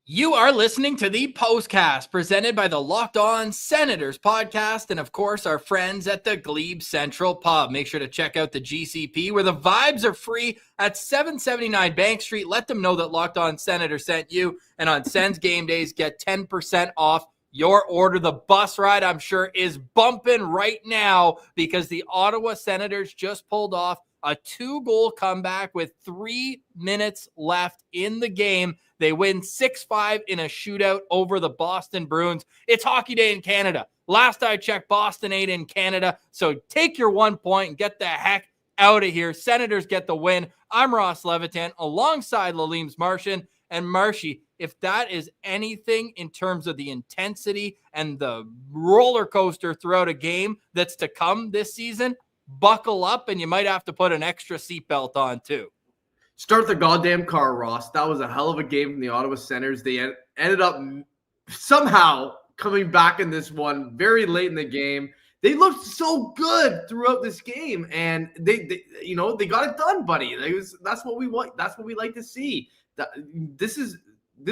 You are listening to the Postcast presented by the Locked On Senators podcast and, of course, our friends at the Glebe Central Pub. Make sure to check out the GCP where the vibes are free at 779 Bank Street. Let them know that Locked On Senators sent you. And on Sens game days, get 10% off your order. The bus ride, I'm sure, is bumping right now because the Ottawa Senators just pulled off a 2-goal comeback with 3 minutes left in the game. They win 6-5 in a shootout over the Boston Bruins. It's hockey day in Canada. Last I checked, Boston 8 in Canada. So take your 1 point and get the heck out of here. Senators get the win. I'm Ross Levitan alongside Lalime's Martian. And Marshy, if that is anything in terms of the intensity and the roller coaster throughout a game that's to come this season, buckle up and you might have to put an extra seatbelt on too. Start the goddamn car, Ross. That was a hell of a game from the Ottawa Senators. They ended up somehow coming back in this one very late in the game. They looked so good throughout this game, and they got it done, buddy. That's what we want. That's what we like to see. This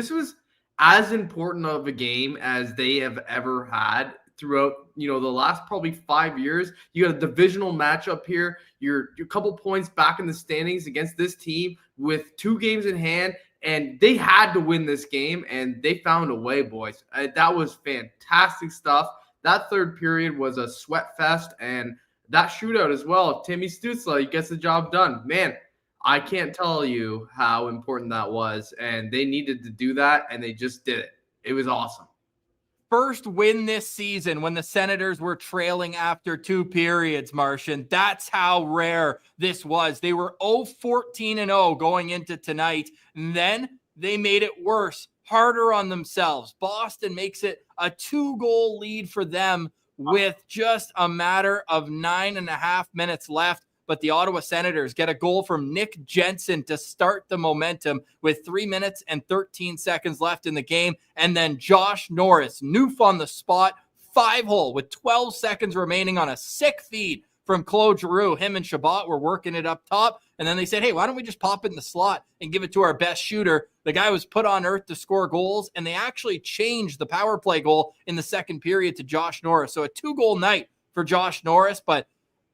was as important of a game as they have ever had throughout, the last probably 5 years. You got a divisional matchup here. You're a couple points back in the standings against this team with 2 games in hand, and they had to win this game, and they found a way, boys. That was fantastic stuff. That third period was a sweat fest, and that shootout as well. Timmy Stützle, he gets the job done. Man, I can't tell you how important that was, and they needed to do that, and they just did it. It was awesome. First win this season when the Senators were trailing after 2 periods, Martian. That's how rare this was. They were 0-14-0 going into tonight, and then they made it worse, harder on themselves. Boston makes it a 2-goal lead for them with just a matter of 9.5 minutes left. But the Ottawa Senators get a goal from Nick Jensen to start the momentum with 3 minutes and 13 seconds left in the game. And then Josh Norris, noof on the spot, 5-hole with 12 seconds remaining on a sick feed from Claude Giroux. Him and Shabbat were working it up top. And then they said, hey, why don't we just pop it in the slot and give it to our best shooter? The guy was put on earth to score goals, and they actually changed the power play goal in the second period to Josh Norris. So a 2-goal night for Josh Norris. But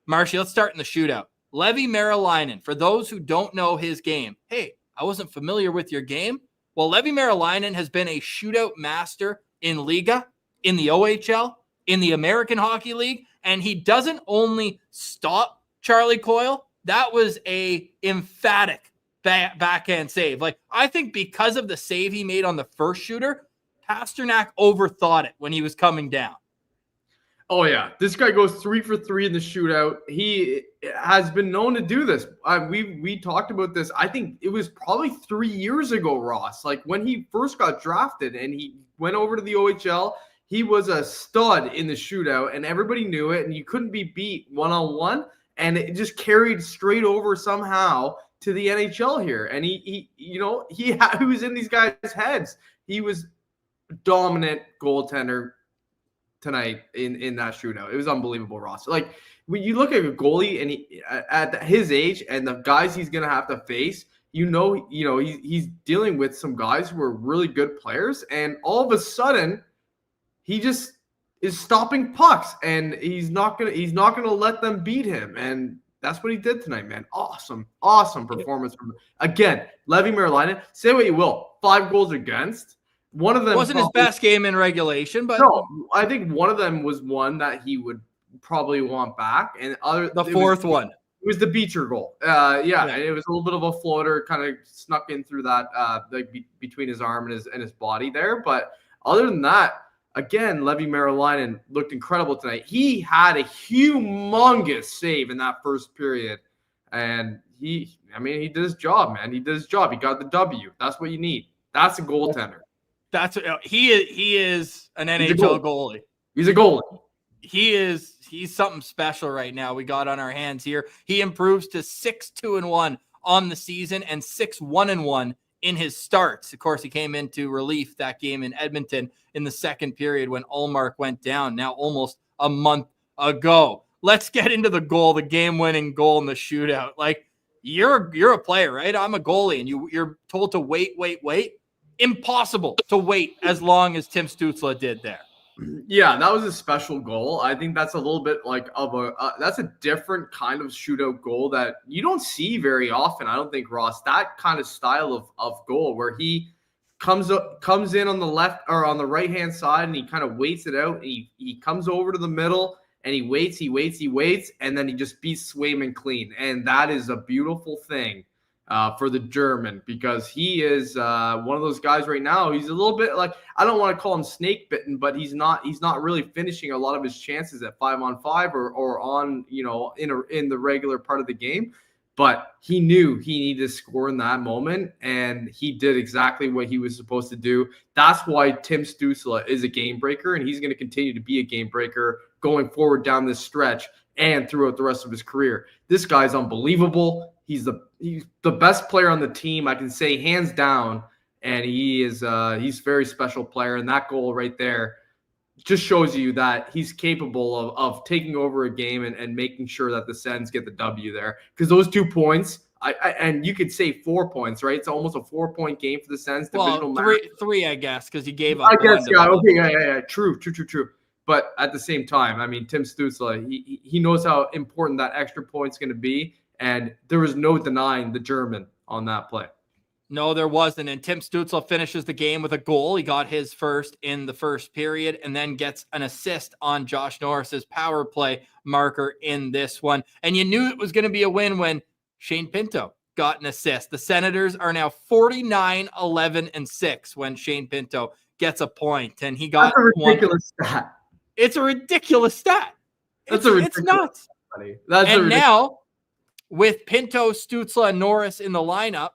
Marshy, let's start in the shootout. Levi Merilainen, for those who don't know his game, hey, I wasn't familiar with your game. Well, Levi Merilainen has been a shootout master in Liga, in the OHL, in the American Hockey League, and he doesn't only stop Charlie Coyle. That was a emphatic backhand save. Like, I think because of the save he made on the first shooter, Pasternak overthought it when he was coming down. Oh, yeah. This guy goes 3 for 3 in the shootout. He has been known to do this. We talked about this. I think it was probably 3 years ago, Ross. Like, when he first got drafted and he went over to the OHL, he was a stud in the shootout, and everybody knew it, and you couldn't be beat one-on-one, and it just carried straight over somehow to the NHL here. And he was in these guys' heads. He was dominant goaltender tonight in that shootout. It was unbelievable, Ross. Like, when you look at a goalie and he at his age and the guys he's gonna have to face, he's dealing with some guys who are really good players, and all of a sudden he just is stopping pucks, and he's not gonna let them beat him. And that's what he did tonight, man. Awesome performance from, again, Levi Merilainen. Say what you will, 5 goals against. One of them wasn't his best game in regulation, but no, I think one of them was one that he would probably want back, and the fourth one. It was the Beecher goal. And it was a little bit of a floater, kind of snuck in through that, between his arm and his body there. But other than that, again, Levi Merilainen looked incredible tonight. He had a humongous save in that first period, and he did his job, man. He did his job. He got the W. That's what you need. That's a goaltender. He is an NHL goalie. He's a goalie. He's something special right now. We got on our hands here. He improves to 6-2-1 on the season and 6-1-1 in his starts. Of course, he came into relief that game in Edmonton in the second period when Ullmark went down, now almost a month ago. Let's get into the goal, the game-winning goal in the shootout. Like, you're a player, right? I'm a goalie, and you're told to wait. Impossible to wait as long as Tim Stützle did there. Yeah, that was a special goal. I think that's a little bit like that's a different kind of shootout goal that you don't see very often. I don't think, Ross, that kind of style of goal where he comes in on the left or on the right hand side and he kind of waits it out. He comes over to the middle and he waits, and then he just beats Swayman clean. And that is a beautiful thing for the German, because he is one of those guys right now. He's a little bit like, I don't want to call him snake bitten, but he's not really finishing a lot of his chances at 5-on-5 or on, in the regular part of the game. But he knew he needed to score in that moment, and he did exactly what he was supposed to do. That's why Tim Stützle is a game breaker, and he's going to continue to be a game breaker going forward down this stretch and throughout the rest of his career. This guy's unbelievable. He's the best player on the team, I can say, hands down, and he's a very special player. And that goal right there just shows you that he's capable of taking over a game and making sure that the Sens get the W there. Because those 2 points, and you could say 4 points, right? It's almost a 4-point game for the Sens. Well, three, I guess, because he gave up. I guess, yeah. Okay, yeah. True. But at the same time, I mean, Tim Stützle, he knows how important that extra point's going to be. And there was no denying the German on that play. No, there wasn't. And Tim Stützle finishes the game with a goal. He got his first in the first period and then gets an assist on Josh Norris's power play marker in this one. And you knew it was going to be a win when Shane Pinto got an assist. The Senators are now 49-11-6 when Shane Pinto gets a point. And he got That's a ridiculous stat. It's a ridiculous stat. It's nuts. Now, with Pinto, Stützle, and Norris in the lineup,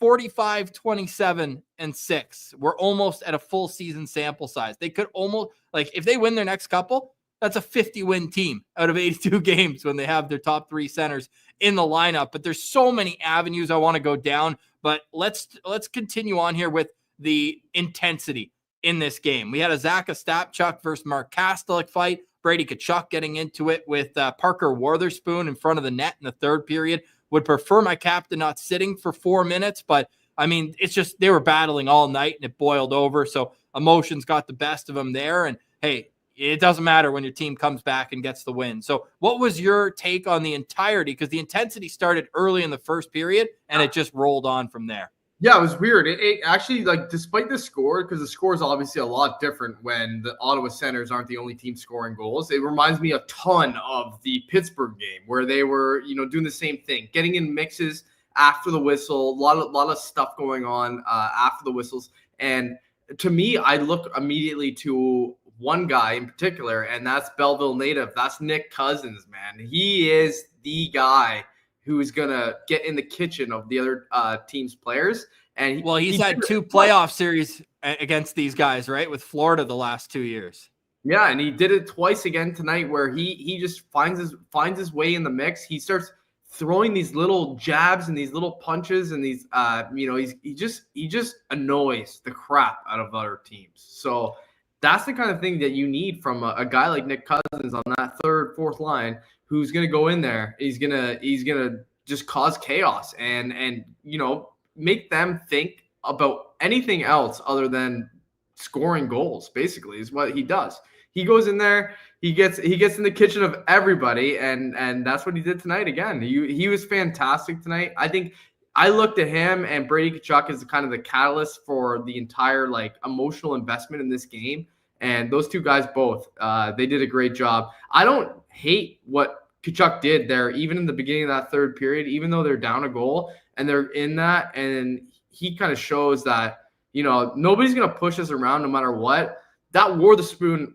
45-27-6. We're almost at a full season sample size. They could almost, like, if they win their next couple, that's a 50-win team out of 82 games when they have their top 3 centers in the lineup. But there's so many avenues I want to go down. But let's continue on here with the intensity in this game. We had a Zach Ostapchuk versus Mark Kastelik fight. Brady Tkachuk getting into it with Parker Wotherspoon in front of the net in the third period. Would prefer my captain not sitting for 4 minutes, but I mean, it's just they were battling all night and it boiled over. So emotions got the best of them there. And hey, it doesn't matter when your team comes back and gets the win. So what was your take on the entirety? Because the intensity started early in the first period and it just rolled on from there. Yeah, it was weird. It actually, like, despite the score, because the score is obviously a lot different when the Ottawa Senators aren't the only team scoring goals. It reminds me a ton of the Pittsburgh game where they were, doing the same thing, getting in mixes after the whistle, a lot of stuff going on after the whistles. And to me, I look immediately to one guy in particular, and that's Belleville native. That's Nick Cousins, man. He is the guy who's going to get in the kitchen of the other team's players. And he's had 2 playoff series against these guys, right? With Florida the last 2 years. Yeah, and he did it twice again tonight where he just finds his way in the mix. He starts throwing these little jabs and these little punches and these he just annoys the crap out of other teams. So that's the kind of thing that you need from a guy like Nick Cousins on that third, fourth line, who's going to go in there. He's going to just cause chaos and make them think about anything else other than scoring goals, basically, is what he does. He goes in there, he gets in the kitchen of everybody, and that's what he did tonight again. He was fantastic tonight. I think I looked at him and Brady Tkachuk as kind of the catalyst for the entire emotional investment in this game. And those two guys both, they did a great job. I don't hate what Tkachuk did there, even in the beginning of that third period, even though they're down a goal and they're in that. And he kind of shows that, nobody's going to push us around no matter what. That Witherspoon,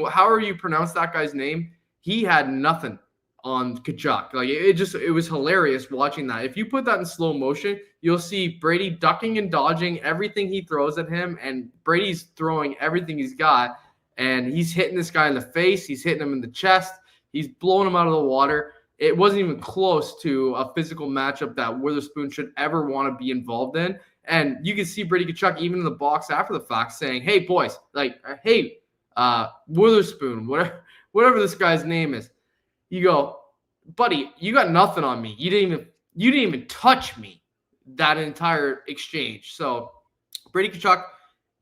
however you pronounce that guy's name, he had nothing on Tkachuk. It was hilarious watching that. If you put that in slow motion, you'll see Brady ducking and dodging everything he throws at him, and Brady's throwing everything he's got, and he's hitting this guy in the face. He's hitting him in the chest. He's blowing him out of the water. It wasn't even close to a physical matchup that Witherspoon should ever want to be involved in. And you can see Brady Tkachuk even in the box after the fact saying, "Hey, boys, Witherspoon, whatever this guy's name is." You go, "Buddy, you got nothing on me. You didn't even touch me that entire exchange." So Brady Tkachuk,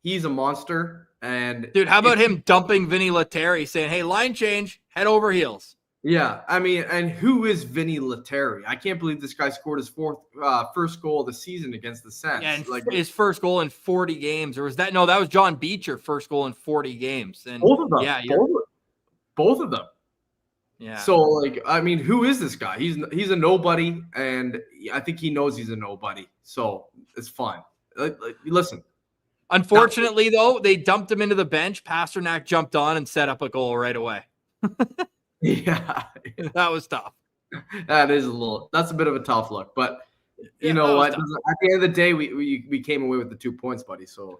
he's a monster. And dude, how about him dumping Vinny Lettieri, saying, "Hey, line change, head over heels." Yeah, I mean, and who is Vinny Lettieri? I can't believe this guy scored his first goal of the season against the Sens. Yeah, and his first goal in 40 games, or was that? No, that was John Beecher, first goal in 40 games. And both of them. Yeah, both of them. Yeah. So, I mean, who is this guy? He's a nobody, and I think he knows he's a nobody. So it's fine. Listen. Unfortunately, though, they dumped him into the bench. Pasternak jumped on and set up a goal right away. Yeah, that was tough. That's a bit of a tough look, but you know what? Tough. At the end of the day, we came away with the 2 points, buddy. So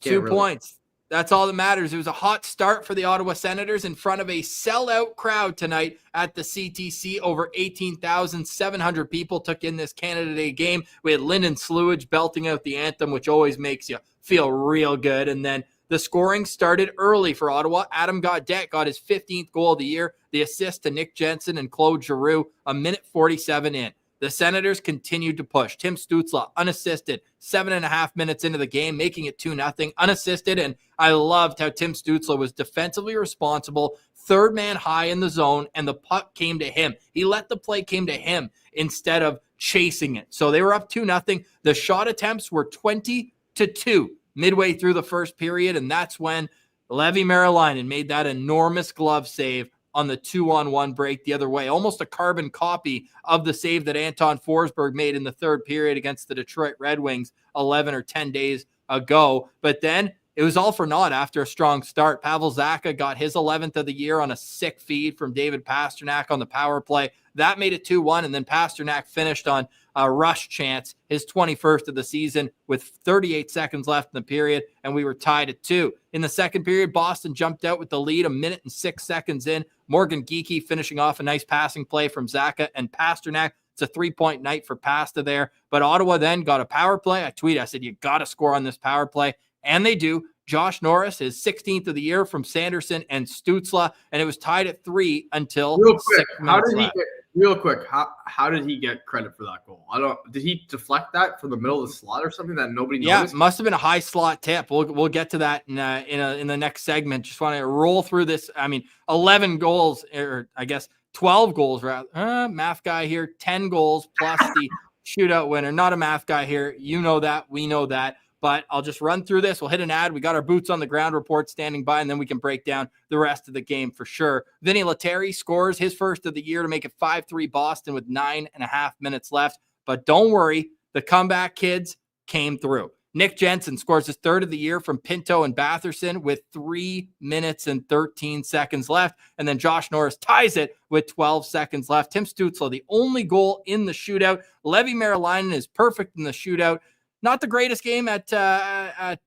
2 points. That's all that matters. It was a hot start for the Ottawa Senators in front of a sellout crowd tonight at the CTC. Over 18,700 people took in this Canada Day game. We had Lyndon Slewage belting out the anthem, which always makes you feel real good. And then the scoring started early for Ottawa. Adam Gaudette got his 15th goal of the year. The assist to Nick Jensen and Claude Giroux, a minute 47 in. The Senators continued to push. Tim Stützle, unassisted, 7.5 minutes into the game, making it 2-0, unassisted. And I loved how Tim Stützle was defensively responsible, third man high in the zone, and the puck came to him. He let the play came to him instead of chasing it. So they were up 2-0. The shot attempts were 20-2 midway through the first period, and that's when Levi Lalime made that enormous glove save on the 2-on-1 break the other way. Almost a carbon copy of the save that Anton Forsberg made in the third period against the Detroit Red Wings 11 or 10 days ago. But then it was all for naught after a strong start. Pavel Zacha got his 11th of the year on a sick feed from David Pasternak on the power play. That made it 2-1, and then Pasternak finished on a rush chance, his 21st of the season, with 38 seconds left in the period, and we were tied at 2. In the second period, Boston jumped out with the lead 1 minute and 6 seconds in. Morgan Geekie finishing off a nice passing play from Zacha and Pasternak. It's a 3-point night for Pasta there, but Ottawa then got a power play. I said, you got to score on this power play, and they do. Josh Norris, his 16th of the year from Sanderson and Stützle, and it was tied at 3 until real quick, 6 minutes left. Real quick, how did he get credit for that goal? Did he deflect that from the middle of the slot or something that nobody noticed? Yeah, must have been a high slot tip. We'll get to that in the next segment. Just want to roll through this. I mean, 11 goals, or I guess 12 goals rather. Math guy here, 10 goals plus the shootout winner. Not a math guy here. You know that. We know that. But I'll just run through this. We'll hit an ad. We got our boots on the ground report standing by, and then we can break down the rest of the game for sure. Vinny Lettieri scores his first of the year to make it 5-3 Boston with 9.5 minutes left. But don't worry, the comeback kids came through. Nick Jensen scores his third of the year from Pinto and Batherson with 3 minutes and 13 seconds left. And then Josh Norris ties it with 12 seconds left. Tim Stützle, the only goal in the shootout. Levi Merilainen is perfect in the shootout. Not the greatest game at the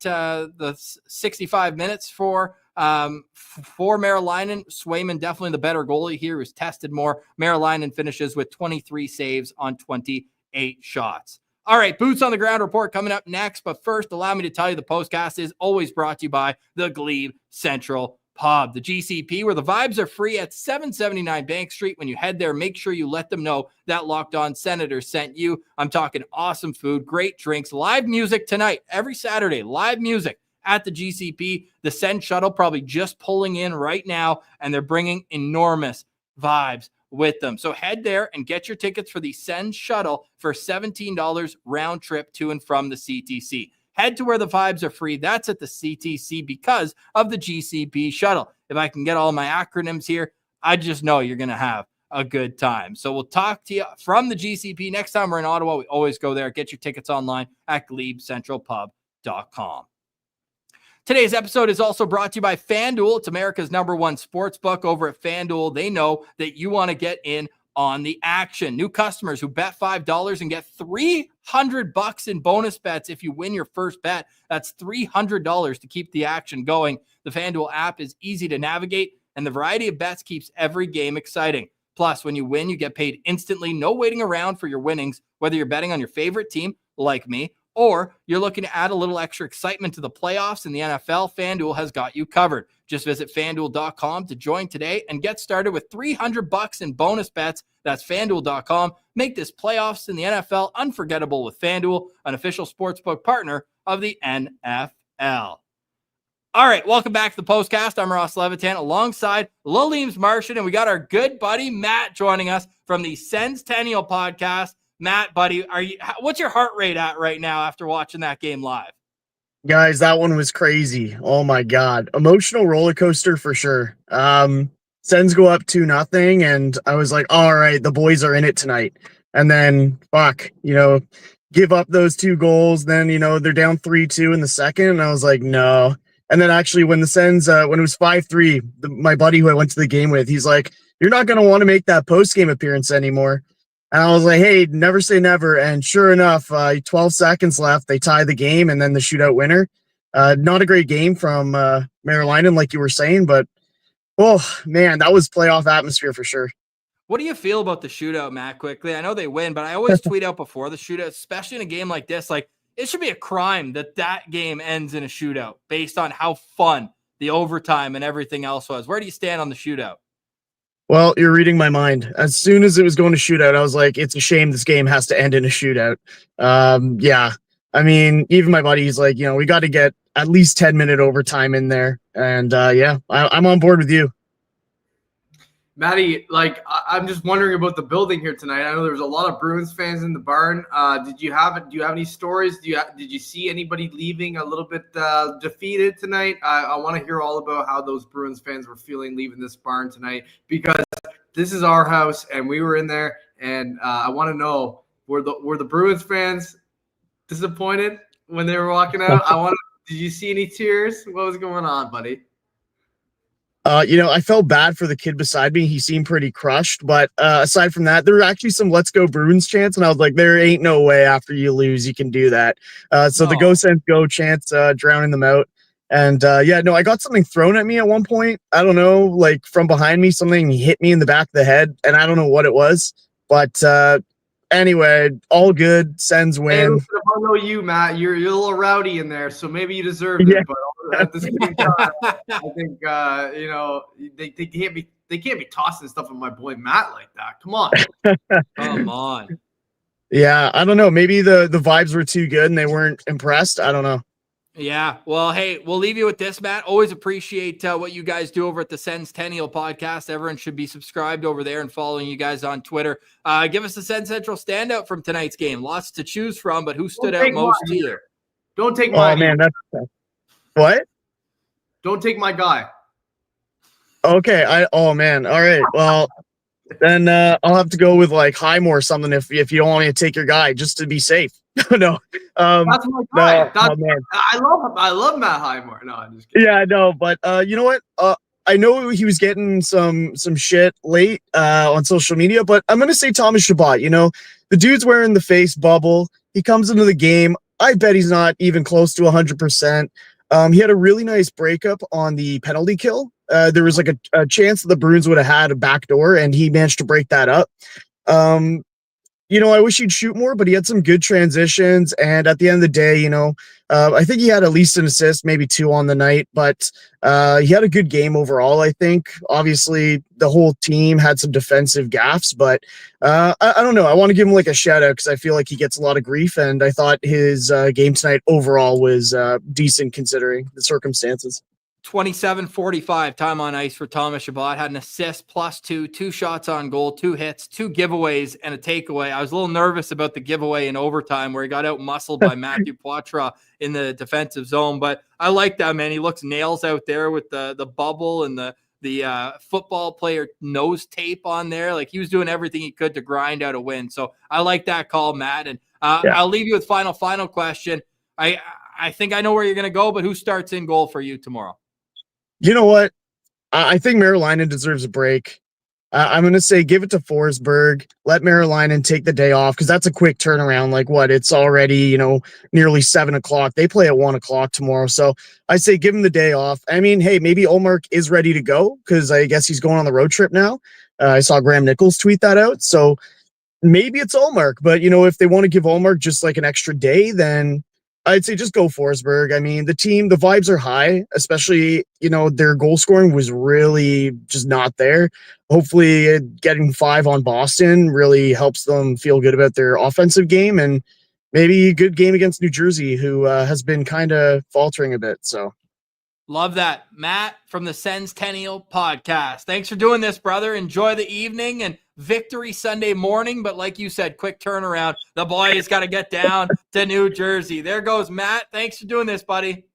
65 minutes for Merilainen. Swayman definitely the better goalie here, who's tested more. Merilainen finishes with 23 saves on 28 shots. All right, Boots on the Ground report coming up next. But first, allow me to tell you the Postcast is always brought to you by the Glebe Central Pub, the GCP, where the vibes are free at 779 Bank Street. When you head there, make sure you let them know that Locked On Senators sent you. I'm talking awesome food, great drinks, live music tonight, every Saturday, live music at the GCP. The Send Shuttle probably just pulling in right now, and they're bringing enormous vibes with them. So head there and get your tickets for the Send Shuttle for $17 round trip to and from the CTC. Head to where the vibes are free. That's at the CTC because of the GCP shuttle. If I can get all my acronyms here, I just know you're going to have a good time. So we'll talk to you from the GCP. Next time we're in Ottawa, we always go there. Get your tickets online at GlebeCentralPub.com. Today's episode is also brought to you by FanDuel. It's America's #1 sports book. Over at FanDuel, they know that you want to get in on the action. New customers who bet $5 and get $300 in bonus bets if you win your first bet. That's $300 to keep the action going. The FanDuel app is easy to navigate, and the variety of bets keeps every game exciting. Plus, when you win, you get paid instantly. No waiting around for your winnings, whether you're betting on your favorite team, like me, or you're looking to add a little extra excitement to the playoffs in the NFL, FanDuel has got you covered. Just visit FanDuel.com to join today and get started with $300 in bonus bets. That's FanDuel.com. Make this playoffs in the NFL unforgettable with FanDuel, an official sportsbook partner of the NFL. All right, welcome back to the Postcast. I'm Ross Levitan alongside Lalime's Martian, and we got our good buddy Matt joining us from the Centennial Podcast. Matt, buddy, what's your heart rate at right now after watching that game live? Guys, that one was crazy. Oh my God. Emotional roller coaster for sure. Sens go up 2-0, and I was like, all right, the boys are in it tonight. And then give up those 2 goals. Then, they're down 3-2 in the second. And I was like, no. And then actually when the Sens, when it was 5-3, my buddy who I went to the game with, he's like, you're not going to want to make that post-game appearance anymore. And I was like, hey, never say never. And sure enough, 12 seconds left. They tie the game, and then the shootout winner. Not a great game from Merilainen, like you were saying, but, oh, man, that was playoff atmosphere for sure. What do you feel about the shootout, Matt, quickly? I know they win, but I always tweet out before the shootout, especially in a game like this, like, it should be a crime that game ends in a shootout based on how fun the overtime and everything else was. Where do you stand on the shootout? Well, you're reading my mind. As soon as it was going to shootout, I was like, it's a shame this game has to end in a shootout. Yeah. I mean, even my buddy, he's like, we got to get at least 10-minute overtime in there. And yeah, I'm on board with you. Maddie, I'm just wondering about the building here tonight. I know there was a lot of Bruins fans in the barn. Do you have any stories? Did you see anybody leaving a little bit defeated tonight? I want to hear all about how those Bruins fans were feeling leaving this barn tonight, because this is our house and we were in there. And I want to know, were the Bruins fans disappointed when they were walking out? Did you see any tears? What was going on, buddy? I felt bad for the kid beside me. He seemed pretty crushed. But aside from that, there were actually some "Let's Go Bruins" chants, and I was like, there ain't no way after you lose you can do that. The "Go Sens Go" chants drowning them out. And I got something thrown at me at one point. I don't know, like from behind me, something hit me in the back of the head, and I don't know what it was. But anyway, all good. Sens win. Hey, I know you, Matt. You're a little rowdy in there, so maybe you deserved it. But at the same time, I think they they can't be tossing stuff at my boy Matt like that. Come on. Come on. Yeah, I don't know. Maybe the vibes were too good and they weren't impressed. I don't know. Yeah. Well, hey, we'll leave you with this, Matt. Always appreciate what you guys do over at the Centennial podcast. Everyone should be subscribed over there and following you guys on Twitter. Give us the Sen Central standout from tonight's game. Lots to choose from, but who stood out most to you? Don't take my what? Don't take my guy. Okay. Oh man. All right. Well, then I'll have to go with like Highmore or something if you don't want me to take your guy just to be safe. No. That's my guy. Man. I love Matt Highmore. No, I'm just kidding. Yeah, I know, but you know what? I know he was getting some shit late on social media, but I'm gonna say Thomas Chabot. You know, the dude's wearing the face bubble. He comes into the game. I bet he's not even close to 100%. He had a really nice breakup on the penalty kill. There was like a chance that the Bruins would have had a backdoor, and he managed to break that up. You know, I wish he'd shoot more, but he had some good transitions. And at the end of the day, you know, I think he had at least an assist, maybe 2 on the night, but he had a good game overall, I think. Obviously, the whole team had some defensive gaffes, but I don't know. I want to give him like a shout out because I feel like he gets a lot of grief. And I thought his game tonight overall was decent considering the circumstances. 27:45 time on ice for Thomas Chabot. Had an assist +2, 2 shots on goal, 2 hits, 2 giveaways, and a takeaway. I was a little nervous about the giveaway in overtime where he got out muscled by Matthew Poitras in the defensive zone. But I like that, man. He looks nails out there with the bubble and the football player nose tape on there. Like he was doing everything he could to grind out a win. So I like that call, Matt. And I'll leave you with final question. I think I know where you're going to go, but who starts in goal for you tomorrow? You know what? I think Marolainen deserves a break. I'm going to say give it to Forsberg. Let Marolainen take the day off because that's a quick turnaround. Like what? It's already, you know, nearly 7 o'clock. They play at 1 o'clock tomorrow. So I say give him the day off. I mean, hey, maybe Ullmark is ready to go because I guess he's going on the road trip now. I saw Graham Nichols tweet that out. So maybe it's Ullmark. But, you know, if they want to give Ullmark just like an extra day, then I'd say just go Forsberg. I mean, the vibes are high, especially, you know, their goal scoring was really just not there. Hopefully getting 5 on Boston really helps them feel good about their offensive game and maybe a good game against New Jersey, who has been kind of faltering a bit. So love that. Matt from the Centennial podcast. Thanks for doing this, brother. Enjoy the evening and victory Sunday morning. But like you said, quick turnaround. The boys got to get down to New Jersey. There goes Matt. Thanks for doing this, buddy.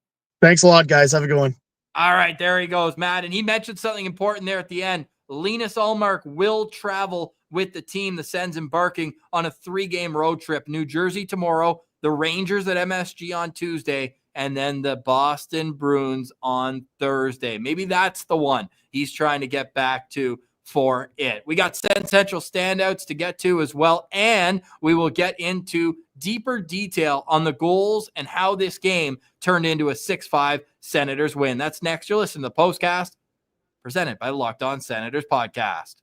Thanks a lot, guys. Have a good one. All right, there he goes, Matt. And he mentioned something important there at the end. Linus Ullmark will travel with the team. The Sens embarking on a 3-game road trip. New Jersey tomorrow, the Rangers at MSG on Tuesday, and then the Boston Bruins on Thursday. Maybe that's the one he's trying to get back to for it. We got Sen Central standouts to get to as well, and we will get into deeper detail on the goals and how this game turned into a 6-5 Senators win. That's next. You're listening to the Postcast, presented by the Locked On Senators podcast.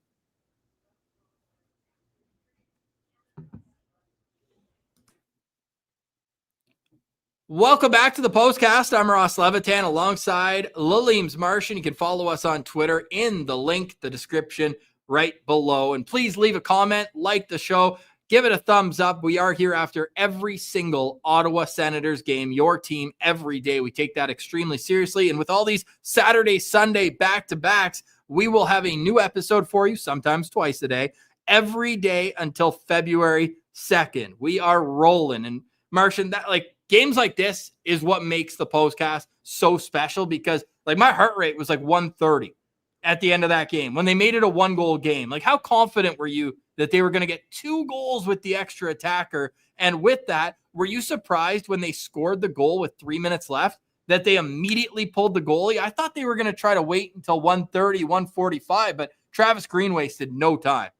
Welcome back to the Postcast. I'm Ross Levitan alongside Lalime's Martian. You can follow us on Twitter in the link, the description right below. And please leave a comment, like the show, give it a thumbs up. We are here after every single Ottawa Senators game, your team every day. We take that extremely seriously. And with all these Saturday, Sunday back-to-backs, we will have a new episode for you, sometimes twice a day, every day until February 2nd. We are rolling. And Martian, that games like this is what makes the Postcast so special because my heart rate was 130 at the end of that game when they made it a 1-goal game. How confident were you that they were going to get 2 goals with the extra attacker? And with that, were you surprised when they scored the goal with 3 minutes left that they immediately pulled the goalie? I thought they were going to try to wait until 130, 145, but Travis Green wasted no time.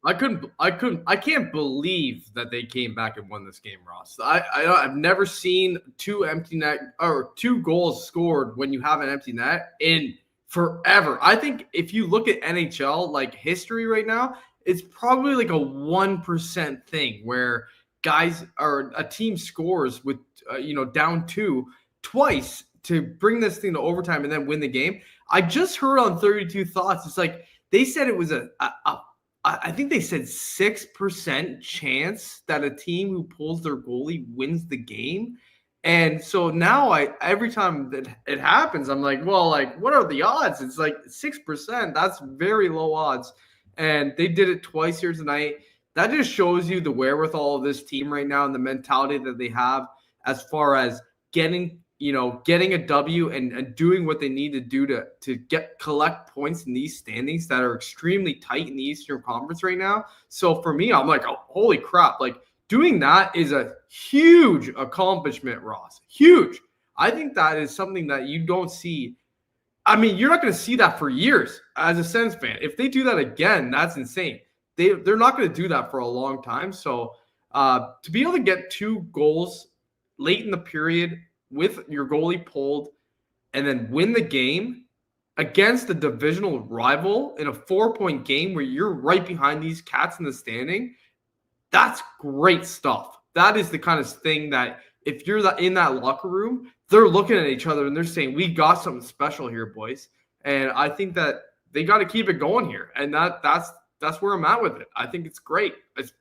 I can't believe that they came back and won this game, Ross. I've never seen 2 empty net or 2 goals scored when you have an empty net in forever. I think if you look at NHL history right now, it's probably a 1% thing where guys or a team scores with down 2 twice to bring this thing to overtime and then win the game. I just heard on 32 Thoughts, it's they said it was I think they said 6% chance that a team who pulls their goalie wins the game. And so now every time that it happens, I'm like, well, like, what are the odds? It's like 6%. That's very low odds. And they did it twice here tonight. That just shows you the wherewithal of this team right now and the mentality that they have as far as getting a W and doing what they need to do to collect points in these standings that are extremely tight in the Eastern Conference right now. So for me, I'm like, oh, holy crap. Like, doing that is a huge accomplishment, Ross. Huge. I think that is something that you don't see. I mean, you're not going to see that for years as a Sens fan. If they do that again, that's insane. They're not going to do that for a long time. So to be able to get 2 goals late in the period with your goalie pulled and then win the game against a divisional rival in a 4-point game where you're right behind these cats in the standing, that's great stuff. That is the kind of thing that if you're in that locker room, they're looking at each other and they're saying, we got something special here, boys. And I think that they got to keep it going here. And that's where I'm at with it. I think it's great. It's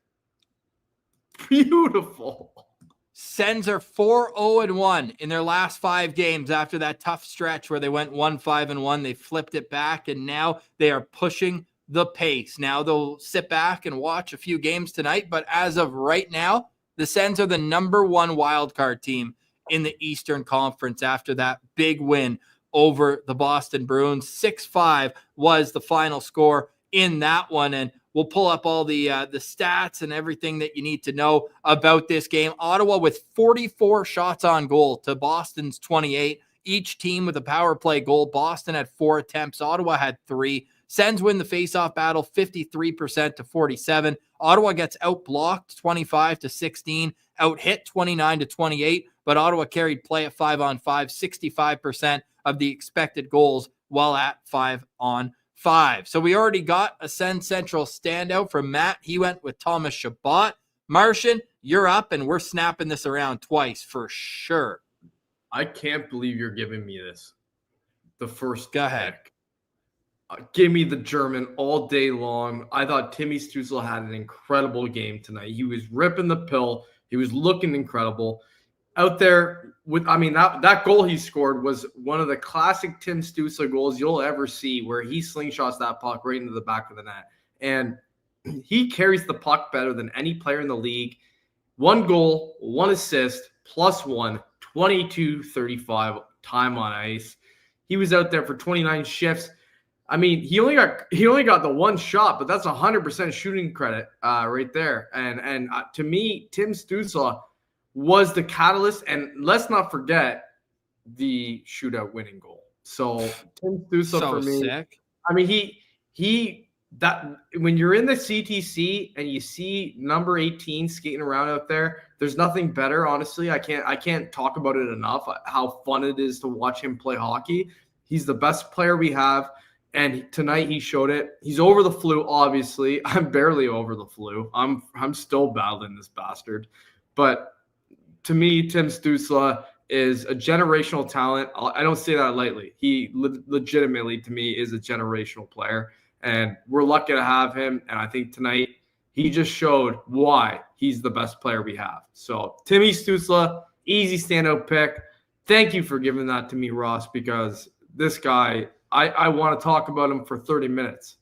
beautiful. Sens are 4-0-1 in their last 5 games after that tough stretch where they went 1-5-1. They flipped it back, and now they are pushing the pace. Now they'll sit back and watch a few games tonight, but as of right now, the Sens are the number 1 wildcard team in the Eastern Conference after that big win over the Boston Bruins. 6-5 was the final score in that one, and we'll pull up all the stats and everything that you need to know about this game. Ottawa with 44 shots on goal to Boston's 28. Each team with a power play goal. Boston had 4 attempts. Ottawa had 3. Sens win the faceoff battle 53% to 47. Ottawa gets outblocked 25-16, out-hit 29-28, but Ottawa carried play at 5-on-5, 65% of the expected goals while at 5-on-5. So we already got a Sens Central standout from Matt. He went with Thomas Chabot. Martian, you're up, and we're snapping this around twice for sure. I can't believe you're giving me this. The first Go ahead. pick. Give me the German all day long. I thought Timmy Stützle had an incredible game tonight. He was ripping the pill. He was looking incredible. Out there that goal he scored was one of the classic Tim Stützle goals you'll ever see, where he slingshots that puck right into the back of the net. And he carries the puck better than any player in the league. 1 goal, 1 assist, +1, 22-35 time on ice. He was out there for 29 shifts. I mean, he only got the 1 shot, but that's 100% shooting credit right there. And to me, Tim Stützle was the catalyst, and let's not forget the shootout winning goal. So Tim Stützle for me, sick. I mean, that when you're in the CTC and you see number 18 skating around out there, there's nothing better. Honestly, I can't talk about it enough. How fun it is to watch him play hockey. He's the best player we have. And tonight he showed it. He's over the flu, obviously. I'm barely over the flu. I'm still battling this bastard. But to me, Tim Stützle is a generational talent. I don't say that lightly. He legitimately, to me, is a generational player. And we're lucky to have him. And I think tonight he just showed why he's the best player we have. So Timmy Stützle, easy standout pick. Thank you for giving that to me, Ross, because this guy – I want to talk about him for 30 minutes.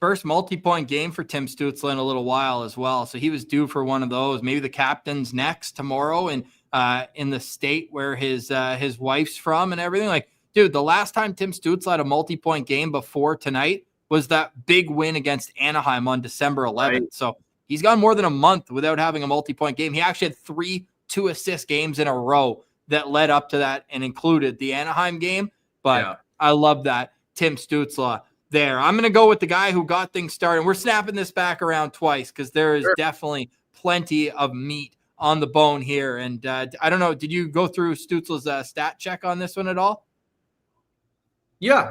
First multi-point game for Tim Stützle in a little while as well. So he was due for one of those. Maybe the captain's next tomorrow in the state where his wife's from and everything. Like, dude, the last time Tim Stützle had a multi-point game before tonight was that big win against Anaheim on December 11th. Right. So he's gone more than a month without having a multi-point game. He actually had 3 2-assist games in a row that led up to that and included the Anaheim game. But yeah. I love that, Tim Stützle there. I'm going to go with the guy who got things started. We're snapping this back around twice because there is definitely plenty of meat on the bone here. And I don't know, did you go through Stützle's stat check on this one at all? Yeah.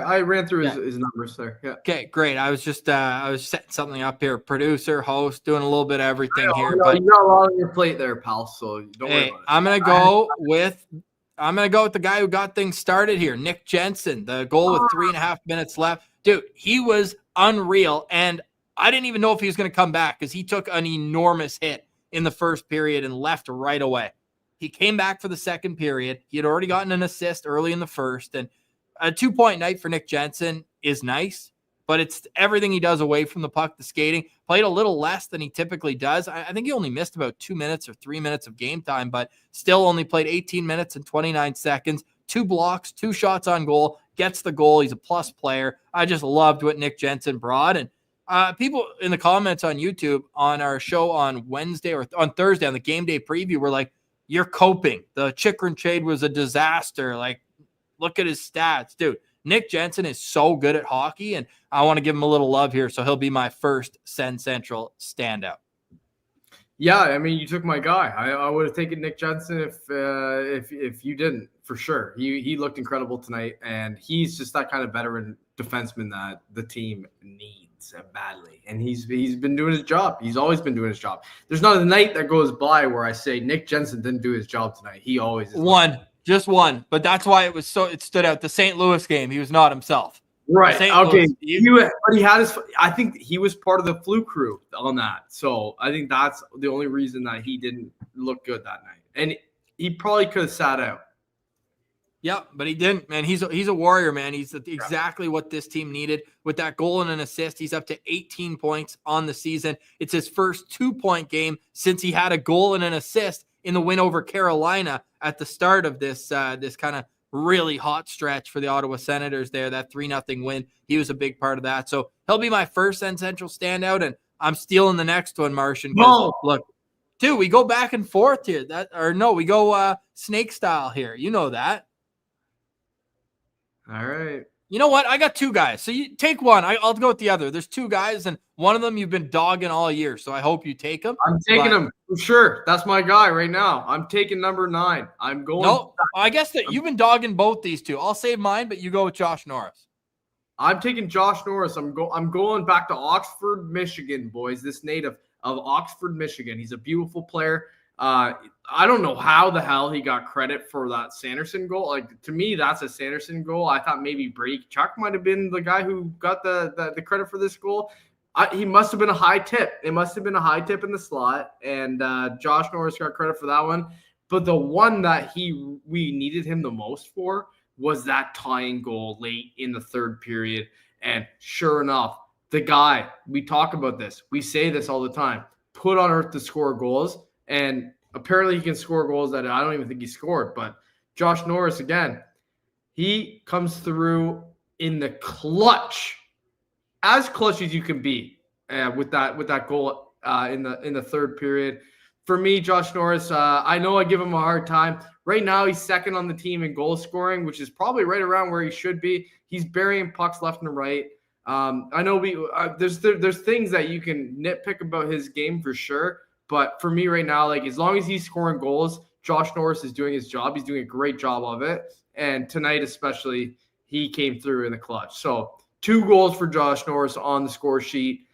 I ran through his numbers there. Yeah. Okay, great. I was setting something up here. Producer, host, doing a little bit of everything here. But you got a lot on your plate there, pal. So don't worry about it. I'm going to go with the guy who got things started here, Nick Jensen. The goal with 3.5 minutes left. Dude, he was unreal. And I didn't even know if he was going to come back because he took an enormous hit in the first period and left right away. He came back for the second period. He had already gotten an assist early in the first. And a 2-point night for Nick Jensen is nice, but it's everything he does away from the puck, the skating. Played a little less than he typically does. I think he only missed about 2 minutes or 3 minutes of game time, but still only played 18 minutes and 29 seconds, 2 blocks, 2 shots on goal, gets the goal. He's a plus player. I just loved what Nick Jensen brought. And people in the comments on YouTube on our show on Wednesday or on Thursday on the game day preview were like, you're coping. The Chychrun trade was a disaster. Like, look at his stats. Dude, Nick Jensen is so good at hockey, and I want to give him a little love here, so he'll be my first Sen Central standout. Yeah, I mean, you took my guy. I would have taken Nick Jensen if you didn't, for sure. He looked incredible tonight, and he's just that kind of veteran defenseman that the team needs badly. And he's been doing his job. He's always been doing his job. There's not a night that goes by where I say Nick Jensen didn't do his job tonight. He always is. Just one, but that's why it stood out. The St. Louis game, he was not himself. Right. Okay. But he had his. I think he was part of the flu crew on that. So I think that's the only reason that he didn't look good that night. And he probably could have sat out. Yeah, but he didn't, man. He's a warrior, man. He's exactly what this team needed. With that goal and an assist, he's up to 18 points on the season. It's his first 2-point game since he had a goal and an assist in the win over Carolina at the start of this kind of really hot stretch for the Ottawa Senators there, that 3-0 win. He was a big part of that. So he'll be my first Sen Central standout, and I'm stealing the next one, Martian. No. Look, dude, we go back and forth here. We go snake style here. You know that. All right. You know what? I got 2 guys. So you take one. I'll go with the other. There's 2 guys, and one of them you've been dogging all year. So I hope you take him. I'm taking him for sure. That's my guy right now. I'm taking number 9. I'm going. No, I guess that you've been dogging both these 2. I'll save mine, but you go with Josh Norris. I'm taking Josh Norris. I'm going back to Oxford, Michigan, boys. This native of Oxford, Michigan. He's a beautiful player. I don't know how the hell he got credit for that Sanderson goal. Like, to me, that's a Sanderson goal. I thought maybe Brady Chuck might have been the guy who got the credit for this goal. He must have been a high tip. It must have been a high tip in the slot, and Josh Norris got credit for that one. But the one that we needed him the most for was that tying goal late in the third period. And sure enough, the guy, we talk about this, we say this all the time, put on earth to score goals. And apparently he can score goals that I don't even think he scored. But Josh Norris, again, he comes through in the clutch, as clutch as you can be with that goal in the third period. For me, Josh Norris, I know I give him a hard time. Right now, he's second on the team in goal scoring, which is probably right around where he should be. He's burying pucks left and right. I know there's things that you can nitpick about his game for sure. But for me right now, like, as long as he's scoring goals, Josh Norris is doing his job. He's doing a great job of it. And tonight especially, he came through in the clutch. So 2 goals for Josh Norris on the score sheet.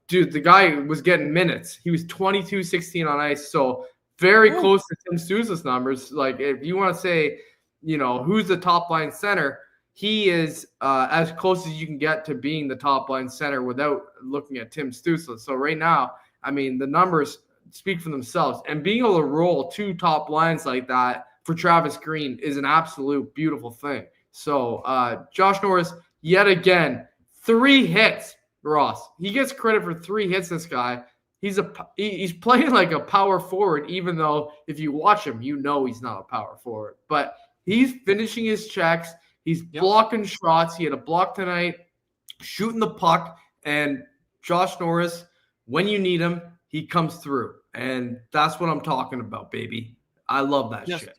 Dude, the guy was getting minutes. He was 22-16 on ice. So very close to Tim Sousa's numbers. Like, if you want to say, who's the top line center, he is as close as you can get to being the top line center without looking at Tim Sousa. So right now, I mean, the numbers speak for themselves, and being able to roll 2 top lines like that for Travis Green is an absolute beautiful thing. So Josh Norris, yet again, 3 hits, Ross. He gets credit for 3 hits, this guy. He's playing like a power forward, even though if you watch him, he's not a power forward. But he's finishing his checks. He's blocking shots. He had a block tonight, shooting the puck, and Josh Norris, when you need him, he comes through. And that's what I'm talking about, baby. I love that shit.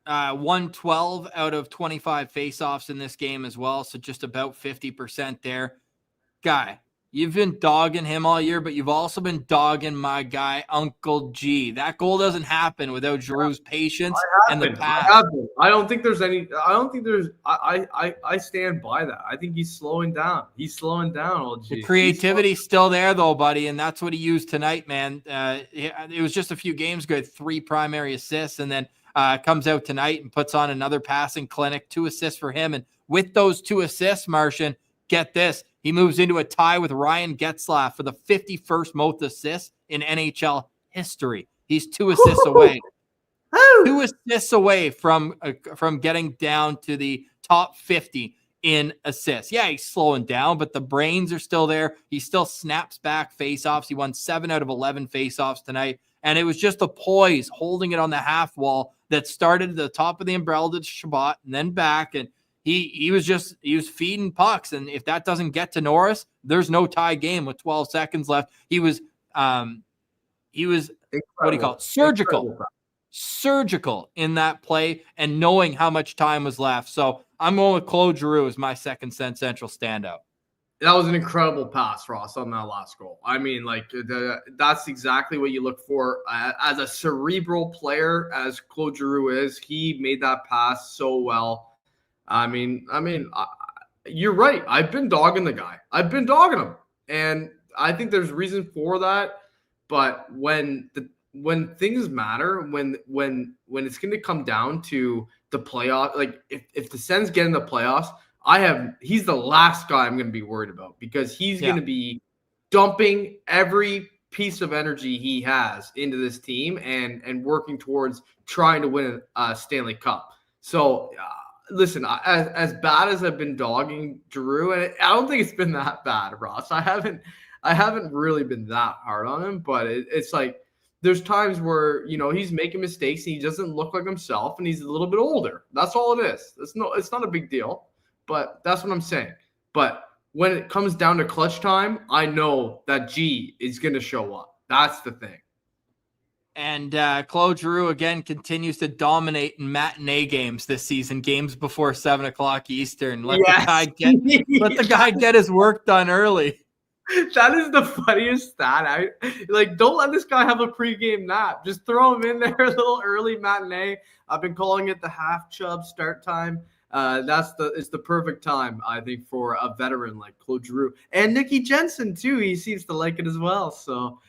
112 out of 25 faceoffs in this game as well. So just about 50% there. Guy, you've been dogging him all year, but you've also been dogging my guy, Uncle G. That goal doesn't happen without Giroux's patience and the pass. I stand by that. I think he's slowing down. Old G. The creativity's still there, though, buddy, and that's what he used tonight, man. It was just a few games ago, 3 primary assists, and then comes out tonight and puts on another passing clinic, 2 assists for him. And with those 2 assists, Martian, get this, he moves into a tie with Ryan Getzlaf for the 51st most assists in NHL history. He's 2 assists away. 2 assists away from getting down to the top 50 in assists. Yeah, he's slowing down, but the brains are still there. He still snaps back faceoffs. He won 7 out of 11 faceoffs tonight. And it was just the poise holding it on the half wall that started at the top of the umbrella to Shabbat and then back. And he was feeding pucks. And if that doesn't get to Norris, there's no tie game with 12 seconds left. He was incredible. What do you call it? Surgical in that play and knowing how much time was left. So I'm going with Claude Giroux as my second Central standout. That was an incredible pass, Ross, on that last goal. I mean, that's exactly what you look for as a cerebral player, as Claude Giroux is. He made that pass so well. I mean, you're right. I've been dogging the guy. I've been dogging him, and I think there's reason for that. But when things matter, when it's going to come down to the playoff, like if the Sens get in the playoffs, he's the last guy I'm going to be worried about, because he's going to be dumping every piece of energy he has into this team and working towards trying to win a Stanley Cup. So listen, as bad as I've been dogging Giroux, and I don't think it's been that bad, Ross. I haven't really been that hard on him, but it's like, there's times where, he's making mistakes and he doesn't look like himself and he's a little bit older. That's all it is. It's not a big deal, but that's what I'm saying. But when it comes down to clutch time, I know that G is going to show up. That's the thing. And Claude Giroux, again, continues to dominate in matinee games this season, games before 7 o'clock Eastern. Let the guy get his work done early. That is the funniest stat. Don't let this guy have a pregame nap. Just throw him in there a little early matinee. I've been calling it the half chub start time. It's the perfect time, I think, for a veteran like Claude Giroux and Nikki Jensen too. He seems to like it as well. So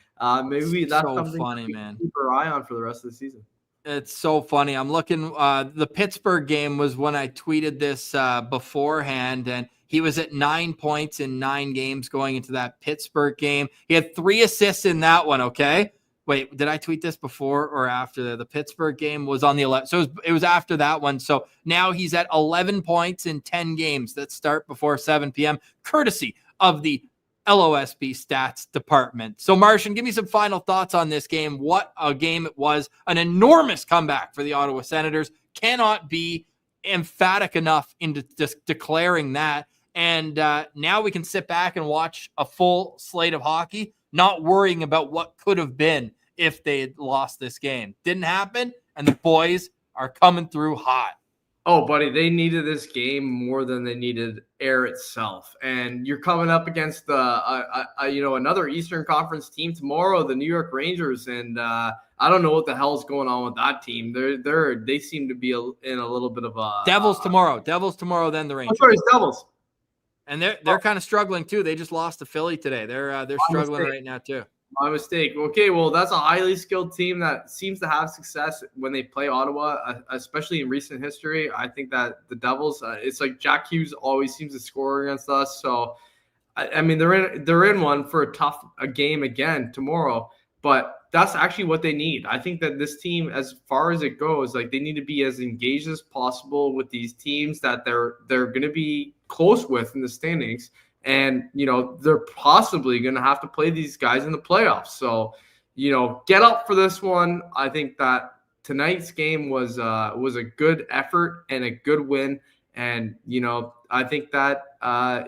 maybe that's so something funny, man. Keep our eye on for the rest of the season. It's so funny. I'm looking. The Pittsburgh game was when I tweeted this beforehand, and he was at 9 points in 9 games going into that Pittsburgh game. He had 3 assists in that one. Okay. Wait, did I tweet this before or after? The Pittsburgh game was on the 11th. So it was after that one. So now he's at 11 points in 10 games that start before 7 p.m., courtesy of the LOSB stats department. So Martian, give me some final thoughts on this game. What a game it was. An enormous comeback for the Ottawa Senators. Cannot be emphatic enough into just declaring that. And now we can sit back and watch a full slate of hockey, not worrying about what could have been if they had lost this game. Didn't happen, and the boys are coming through hot. Oh, buddy, they needed this game more than they needed air itself. And you're coming up against another Eastern Conference team tomorrow, the New York Rangers, and I don't know what the hell's going on with that team. They seem to be in a little bit of a Devils tomorrow, then the Rangers. I'm sorry, it's Devils. And they're kind of struggling too. They just lost to Philly today. They're struggling right now too. My mistake. Okay, well, that's a highly skilled team that seems to have success when they play Ottawa, especially in recent history. I think that the Devils, it's like Jack Hughes always seems to score against us. So, I mean, they're in one for a game again tomorrow. But that's actually what they need. I think that this team, as far as it goes, like they need to be as engaged as possible with these teams that they're going to be close with in the standings. And, they're possibly going to have to play these guys in the playoffs. So, get up for this one. I think that tonight's game was a good effort and a good win. And, I think that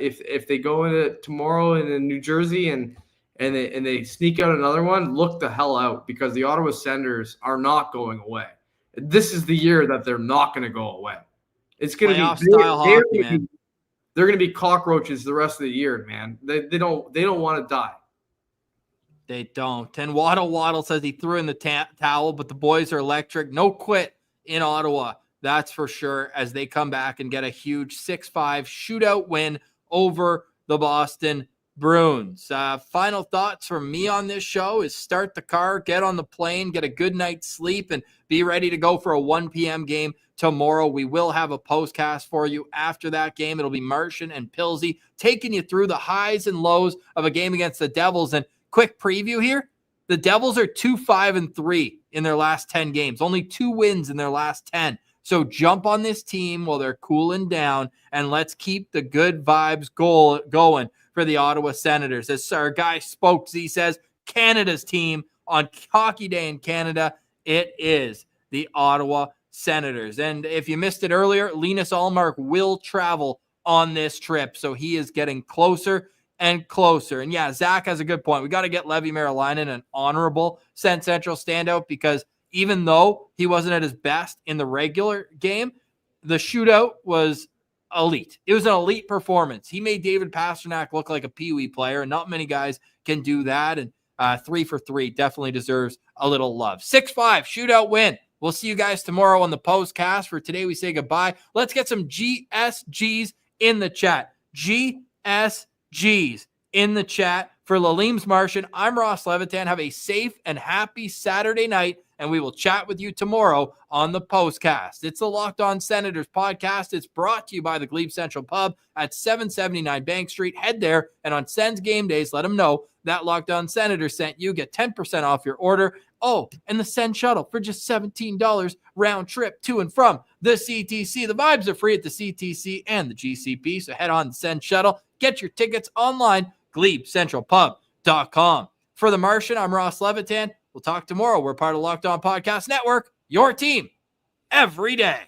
if they go into tomorrow in New Jersey and they sneak out another one, look the hell out, because the Ottawa Senators are not going away. This is the year that they're not going to go away. It's going to be style hockey, man. They're going to be cockroaches the rest of the year, man. They don't want to die. They don't. And Waddle says he threw in the towel, but the boys are electric. No quit in Ottawa, that's for sure, as they come back and get a huge 6-5 shootout win over the Boston Bruins. Final thoughts from me on this show is start the car, get on the plane, get a good night's sleep, and be ready to go for a 1 p.m. game tomorrow. We will have a postcast for you after that game. It'll be Martian and Pilsy taking you through the highs and lows of a game against the Devils. And quick preview here, the Devils are 2-5-3 in their last 10 games, only 2 wins in their last 10. So jump on this team while they're cooling down, and let's keep the good vibes going for the Ottawa Senators. As our guy Spokes, he says, Canada's team on Hockey Day in Canada, it is the Ottawa Senators. And if you missed it earlier, Linus Ullmark will travel on this trip, so he is getting closer and closer. And yeah, Zach has a good point. We got to get Levi Meralainen an honorable Sent Central standout, because even though he wasn't at his best in the regular game, the shootout was elite. It was an elite performance. He made David Pastrnak look like a peewee player, and not many guys can do that. And 3 for 3 definitely deserves a little love. 6-5 shootout win. We'll see you guys tomorrow on the postcast. For today, we say goodbye. Let's get some GSGs in the chat. GSGs in the chat. For Lalime's Martian, I'm Ross Levitan. Have a safe and happy Saturday night, and we will chat with you tomorrow on the postcast. It's the Locked On Senators podcast. It's brought to you by the Glebe Central Pub at 779 Bank Street. Head there, and on Sens game days, let them know that Locked On Senators sent you. Get 10% off your order. Oh, and the Sens shuttle for just $17 round trip to and from the CTC. The vibes are free at the CTC and the GCP, so head on the Sens shuttle. Get your tickets online, GlebeCentralPub.com. For the Martian, I'm Ross Levitan. We'll talk tomorrow. We're part of Locked On Podcast Network, your team every day.